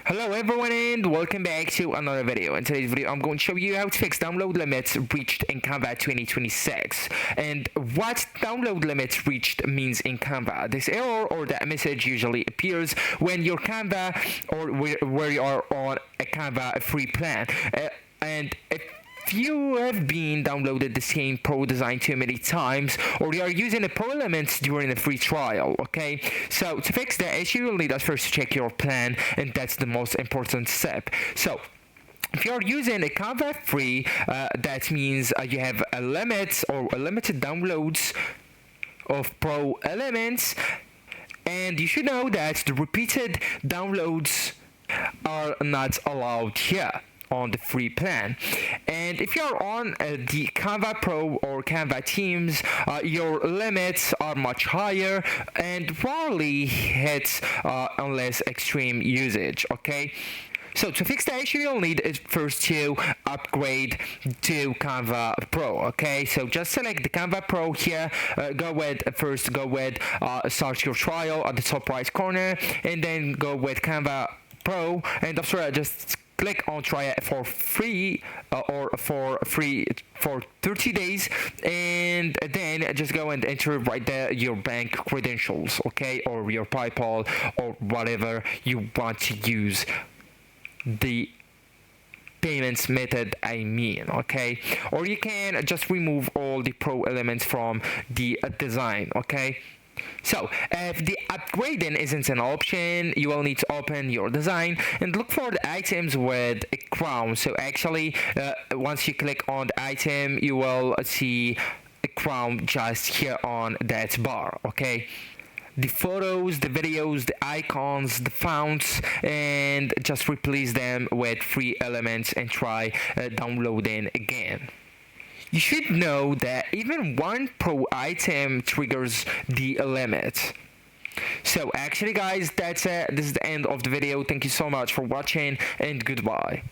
Hello everyone and welcome back to another video. In today's video I'm going to show you how to fix download limits reached in Canva 2026 and what download limits reached means in Canva. This error or that message usually appears when your Canva or where you are on a Canva free plan and if you have been downloaded the same pro design too many times or you are using the pro elements during the free trial, okay? So to fix that issue, you'll need us first to check your plan, and that's the most important step. So if you're using a Canva free, that means you have a limit or a limited downloads of pro elements, and you should know that the repeated downloads are not allowed here on the free plan. And if you're on the Canva Pro or Canva Teams, your limits are much higher and rarely hits unless extreme usage, okay? So to fix the issue, you'll need is first to upgrade to Canva Pro, okay? So just select the Canva Pro here, go with start your trial at the top right corner, and then go with Canva Pro, and after that just click on try it for free or for free for 30 days, and then just go and enter right there your bank credentials, okay, or your PayPal or whatever you want to use the payments method, okay? Or you can just remove all the pro elements from the design, okay? So if the upgrading isn't an option, you will need to open your design and look for the items with a crown. So actually once you click on the item, you will see a crown just here on that bar, okay? The photos, the videos, the icons, the fonts, and just replace them with free elements and try downloading again. You should know that even one pro item triggers the limit. So actually guys, that's it. This is the end of the video. Thank you so much for watching and goodbye.